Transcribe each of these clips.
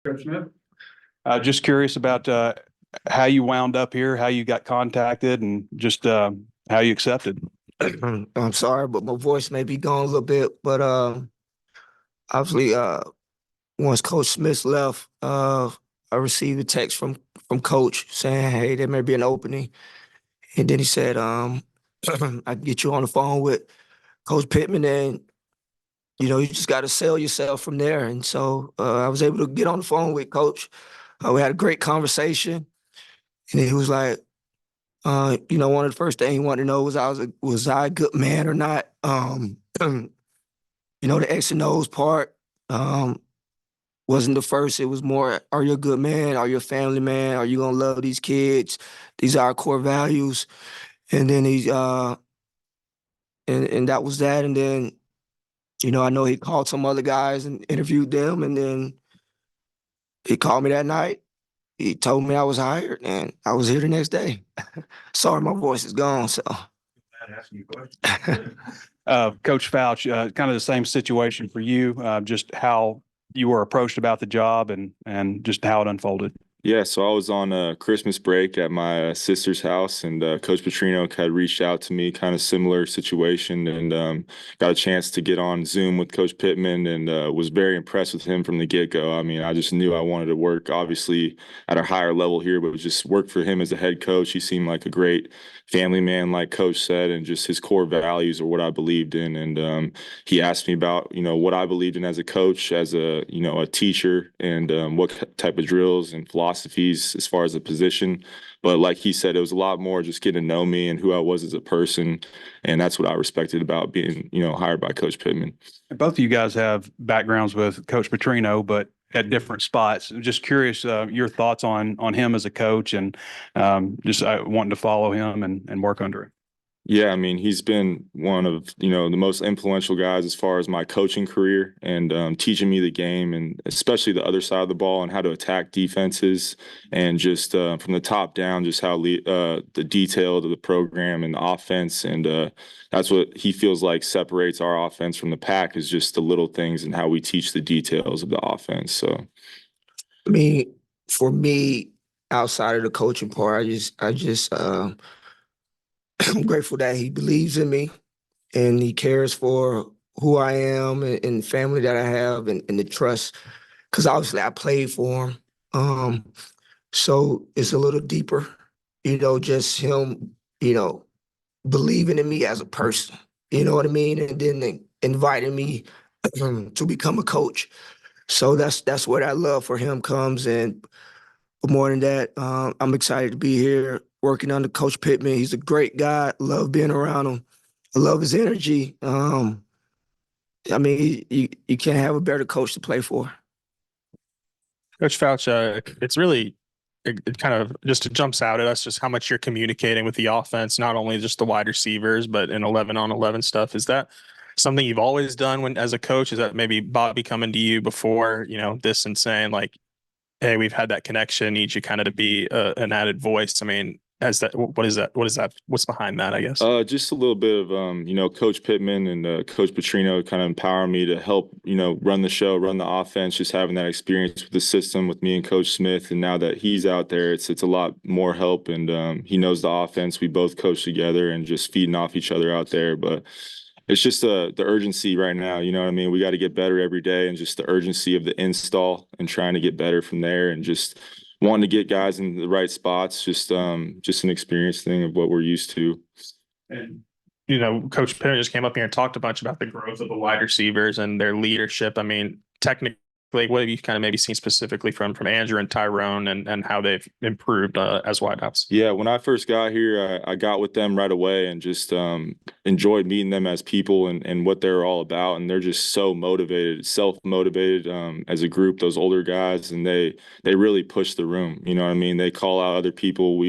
Coach Smith. Just curious about how you wound up here, how you got contacted, and just how you accepted. I'm sorry, but my voice may be gone a little bit. But obviously, once Coach Smith left, I received a text from Coach saying, "Hey, there may be an opening," and then he said, "I can get you on the phone with Coach Pittman, and you just got to sell yourself from there." And so I was able to get on the phone with Coach. We had a great conversation, and he was like, one of the first things he wanted to know was I a good man or not? The X and O's part wasn't the first. It was more, are you a good man? Are you a family man? Are you gonna love these kids? These are our core values. And then and that was that. And then, I know he called some other guys and interviewed them. And then he called me that night. He told me I was hired, and I was here the next day. Sorry, my voice is gone. So, Coach Fouch, kind of the same situation for you, just how you were approached about the job and just how it unfolded. Yeah, so I was on a Christmas break at my sister's house, and Coach Petrino had reached out to me, kind of similar situation, and got a chance to get on Zoom with Coach Pittman, and was very impressed with him from the get-go. I mean, I just knew I wanted to work, obviously, at a higher level here, but just work for him as a head coach. He seemed like a great family man, like Coach said, and just his core values are what I believed in. And he asked me about, what I believed in as a coach, as a teacher, and what type of drills and philosophies as far as the position. But like he said, it was a lot more just getting to know me and who I was as a person. And that's what I respected about being, hired by Coach Pittman. Both of you guys have backgrounds with Coach Petrino, but at different spots. Just curious, your thoughts on him as a coach, and just wanting to follow him and work under him. Yeah, I mean, he's been one of, the most influential guys as far as my coaching career, and teaching me the game, and especially the other side of the ball and how to attack defenses, and just from the top down, just how the detail of the program and the offense. And that's what he feels like separates our offense from the pack, is just the little things and how we teach the details of the offense. So, I mean, for me, outside of the coaching part, I'm grateful that he believes in me and he cares for who I am and the family that I have and the trust. Because obviously I played for him. So it's a little deeper, just him, believing in me as a person. You know what I mean? And then inviting me to become a coach. So that's where that love for him comes. And more than that, I'm excited to be here working under Coach Pittman. He's a great guy. Love being around him. I love his energy. I mean, you can't have a better coach to play for. Coach Fouch, it's really it kind of just jumps out at us just how much you're communicating with the offense, not only just the wide receivers, but in 11-on-11 stuff. Is that something you've always done when as a coach? Is that maybe Bobby coming to you before, this and saying like, hey, we've had that connection, need you kind of to be an added voice? I mean, what is that? What's behind that, I guess? Just a little bit of, Coach Pittman and Coach Petrino kind of empower me to help, run the show, run the offense, just having that experience with the system with me and Coach Smith. And now that he's out there, it's a lot more help. And he knows the offense. We both coach together and just feeding off each other out there. But it's just the urgency right now. You know what I mean? We got to get better every day, and just the urgency of the install and trying to get better from there, and just wanting to get guys in the right spots. Just an experience thing of what we're used to. And Coach Pittman just came up here and talked a bunch about the growth of the wide receivers and their leadership. I mean, technically, what have you kind of maybe seen specifically from Andrew and Tyrone and how they've improved as wideouts? Yeah, when I first got here, I got with them right away and just enjoyed meeting them as people and what they're all about. And they're just so motivated, self-motivated as a group, those older guys, and they really push the room. You know what I mean? They call out other people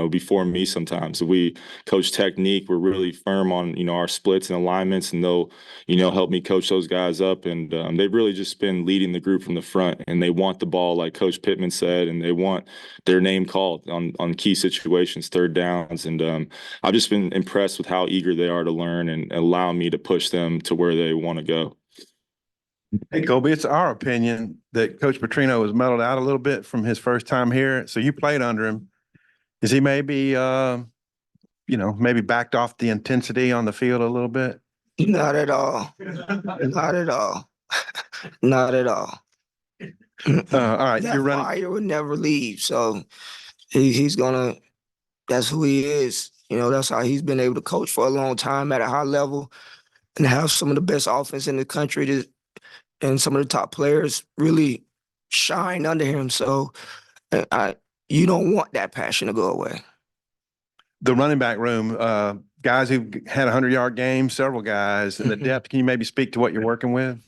before me sometimes. We coach technique. We're really firm on, our splits and alignments, and they'll, help me coach those guys up. And they've really just been leading the group from the front, and they want the ball, like Coach Pittman said, and they want their name called on key situations, third downs. And I've just been impressed with how eager they are to learn and allow me to push them to where they want to go. Hey, Kolby, it's our opinion that Coach Petrino was mellowed out a little bit from his first time here. So you played under him. Is he maybe, maybe backed off the intensity on the field a little bit? Not at all. Not at all. Not at all. All right, That you're running. fire would never leave. So that's who he is. That's how he's been able to coach for a long time at a high level and have some of the best offense in the country and some of the top players really shine under him. So you don't want that passion to go away. The running back room, guys who had 100-yard games, several guys, and the depth. Can you maybe speak to what you're working with?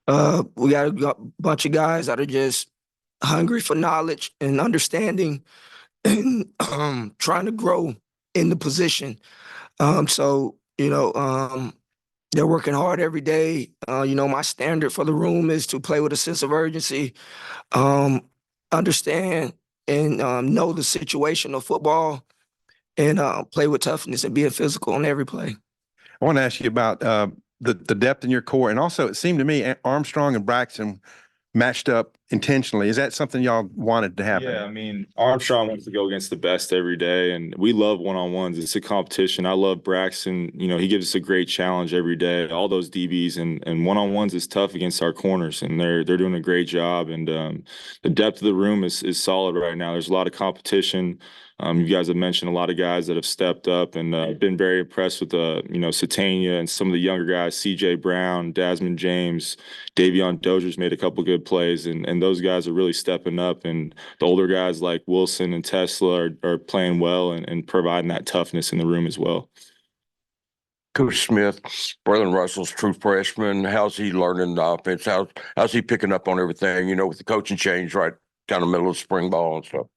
We got a bunch of guys that are just hungry for knowledge and understanding and trying to grow in the position. They're working hard every day. My standard for the room is to play with a sense of urgency, understand and know the situation of football, and play with toughness and being physical on every play. I want to ask you about the depth in your core. And also, it seemed to me Armstrong and Braxton matched up intentionally. Is that something y'all wanted to happen? Yeah, I mean, Armstrong wants to go against the best every day, and we love one-on-ones. It's a competition. I love Braxton. He gives us a great challenge every day. All those DBs and one-on-ones is tough against our corners, and they're doing a great job. And the depth of the room is solid right now. There's a lot of competition. You guys have mentioned a lot of guys that have stepped up, and been very impressed with Satania and some of the younger guys, C.J. Brown, Desmond James, Davion Dozier's made a couple good plays, and those guys are really stepping up. And the older guys like Wilson and Tesla are playing well and providing that toughness in the room as well. Coach Smith, Braylon Russell's true freshman. How's he learning the offense? How's he picking up on everything, with the coaching change right down the middle of spring ball and stuff?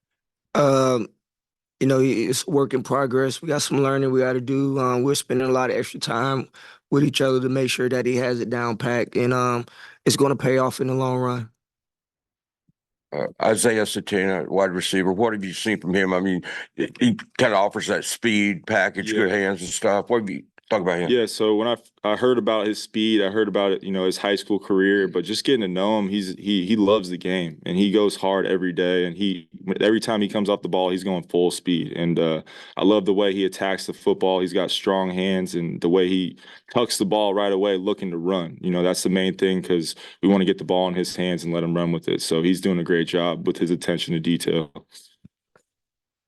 It's a work in progress. We got some learning we got to do. We're spending a lot of extra time with each other to make sure that he has it down packed, and it's going to pay off in the long run. Isaiah Satana, wide receiver. What have you seen from him? I mean, he kind of offers that speed package, good hands and stuff. What have you talk about him? Yeah, so when I heard about his speed, I heard about it, his high school career, but just getting to know him, he loves the game and he goes hard every day, and every time he comes off the ball, he's going full speed. And I love the way he attacks the football. He's got strong hands, and the way he tucks the ball right away looking to run. That's the main thing, because we want to get the ball in his hands and let him run with it. So he's doing a great job with his attention to detail.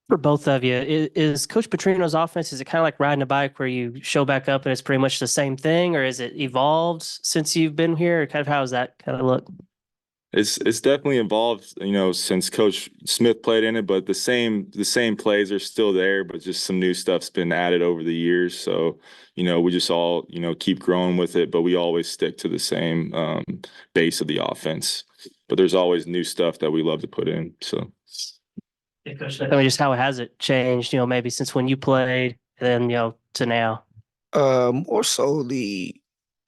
For both of you, is Coach Petrino's offense, is it kind of like riding a bike where you show back up and it's pretty much the same thing, or is it evolved since you've been here? Or kind of how does that kind of look? It's definitely evolved, since Coach Smith played in it, but the same plays are still there, but just some new stuff's been added over the years. So, we just all, keep growing with it, but we always stick to the same base of the offense. But there's always new stuff that we love to put in. So. Yeah, Coach, just how has it changed, maybe since when you played and then, to now? More so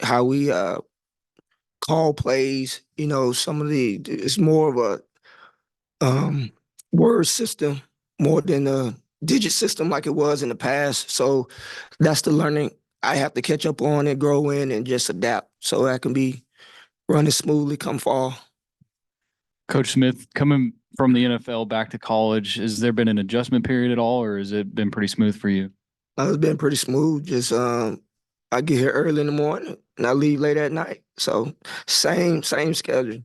how we call plays, some of it's more of a word system more than a digit system like it was in the past. So that's the learning I have to catch up on and grow in and just adapt so I can be running smoothly come fall. Coach Smith, coming from the NFL back to college, has there been an adjustment period at all, or has it been pretty smooth for you? It's been pretty smooth. Just I get here early in the morning and I leave late at night. So same schedule.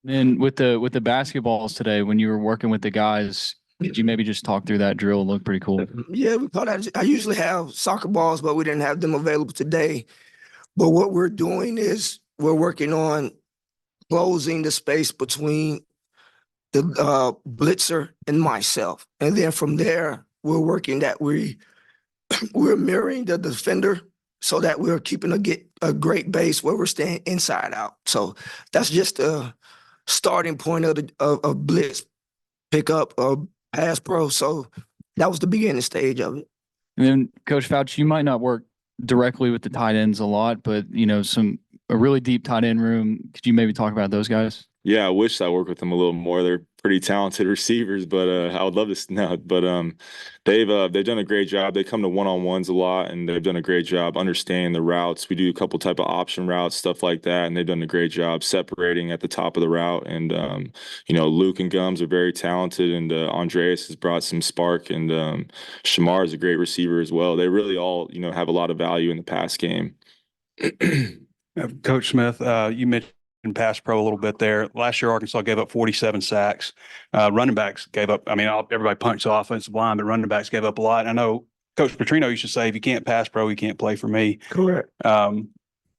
And with the basketballs today, when you were working with the guys, could you maybe just talk through that drill? It looked pretty cool. Yeah, I usually have soccer balls, but we didn't have them available today. But what we're doing is we're working on closing the space between the blitzer and myself. And then from there, we're working that we're mirroring the defender so that we're keeping a great base where we're staying inside out. So that's just a starting point of blitz pickup or pass pro. So that was the beginning stage of it. And then Coach Fouch, you might not work directly with the tight ends a lot, but a really deep tight end room. Could you maybe talk about those guys? Yeah, I wish I worked with them a little more. They're pretty talented receivers, but I would love to know. But they've done a great job. They come to one-on-ones a lot, and they've done a great job understanding the routes. We do a couple type of option routes, stuff like that, and they've done a great job separating at the top of the route. And Luke and Gums are very talented, and Andreas has brought some spark, and Shamar is a great receiver as well. They really all have a lot of value in the pass game. Coach Smith, you mentioned pass pro a little bit there. Last year, Arkansas gave up 47 sacks. Running backs gave up, everybody punched the offensive line, but running backs gave up a lot. I know Coach Petrino used to say, if you can't pass pro, you can't play for me. Correct.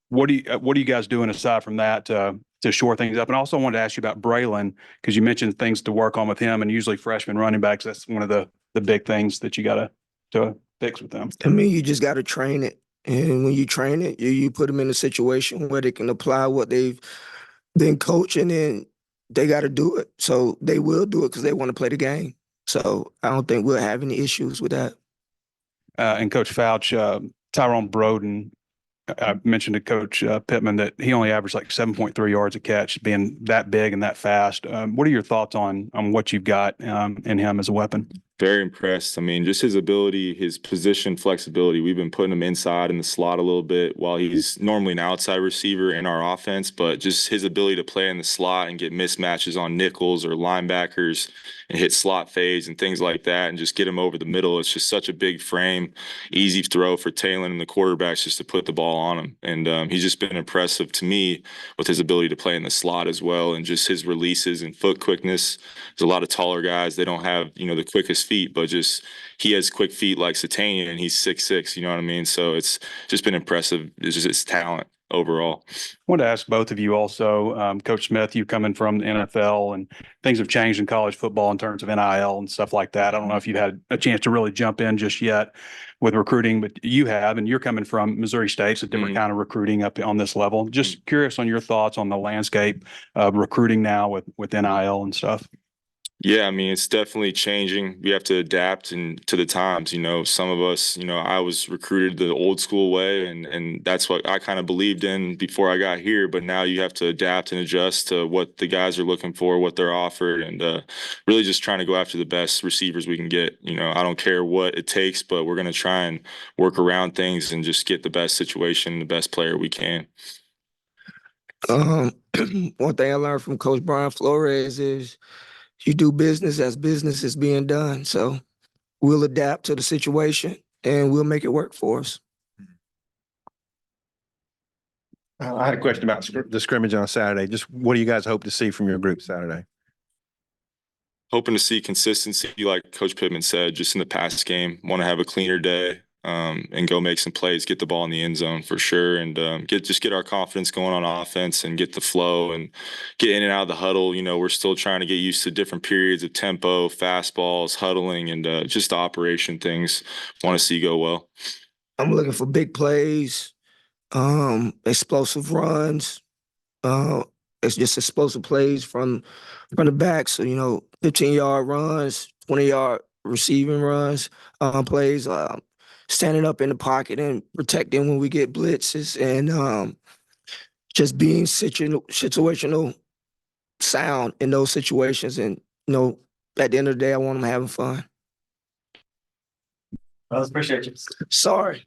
What are you guys doing aside from that to shore things up? And also wanted to ask you about Braylon, because you mentioned things to work on with him, and usually freshman running backs, that's one of the big things that you got to fix with them. You just got to train it. And when you train it, you put them in a situation where they can apply what they've been coaching, and they got to do it. So they will do it because they want to play the game. So I don't think we'll have any issues with that. And Coach Fouch, Tyrone Broden, I mentioned to Coach Pittman that he only averaged like 7.3 yards a catch, being that big and that fast. What are your thoughts on what you've got in him as a weapon? Very impressed. Just his ability, his position flexibility. We've been putting him inside in the slot a little bit while he's normally an outside receiver in our offense, but just his ability to play in the slot and get mismatches on nickels or linebackers and hit slot fades and things like that and just get him over the middle. It's just such a big frame, easy throw for Talon and the quarterbacks just to put the ball on him. And he's just been impressive to me with his ability to play in the slot as well, and just his releases and foot quickness. There's a lot of taller guys. They don't have, the quickest feet, but just he has quick feet like Satanian, and he's 6'6", you know what I mean? So it's just been impressive. It's just his talent overall. I wanted to ask both of you also, Coach Smith, you coming from the NFL, and things have changed in college football in terms of NIL and stuff like that. I don't know if you've had a chance to really jump in just yet with recruiting, but you have, and you're coming from Missouri State, so different kind of recruiting up on this level. Just curious on your thoughts on the landscape of recruiting now with NIL and stuff. Yeah, it's definitely changing. We have to adapt to the times. Some of us, I was recruited the old school way, and that's what I kind of believed in before I got here. But now you have to adapt and adjust to what the guys are looking for, what they're offered, and really just trying to go after the best receivers we can get. I don't care what it takes, but we're going to try and work around things and just get the best situation, the best player we can. One thing I learned from Coach Brian Flores is you do business as business is being done. So we'll adapt to the situation and we'll make it work for us. I had a question about the scrimmage on Saturday. Just what do you guys hope to see from your group Saturday? Hoping to see consistency, like Coach Pittman said, just in the pass game. Want to have a cleaner day. And go make some plays, get the ball in the end zone for sure, and get our confidence going on offense and get the flow and get in and out of the huddle. We're still trying to get used to different periods of tempo, fastballs, huddling, and just the operation things. Want to see go well. I'm looking for big plays, explosive runs. It's just explosive plays from the back. So 15-yard runs, 20-yard receiving runs, plays. Standing up in the pocket and protecting when we get blitzes, and just being situational sound in those situations. And, at the end of the day, I want them having fun. Well, appreciate you. Sorry.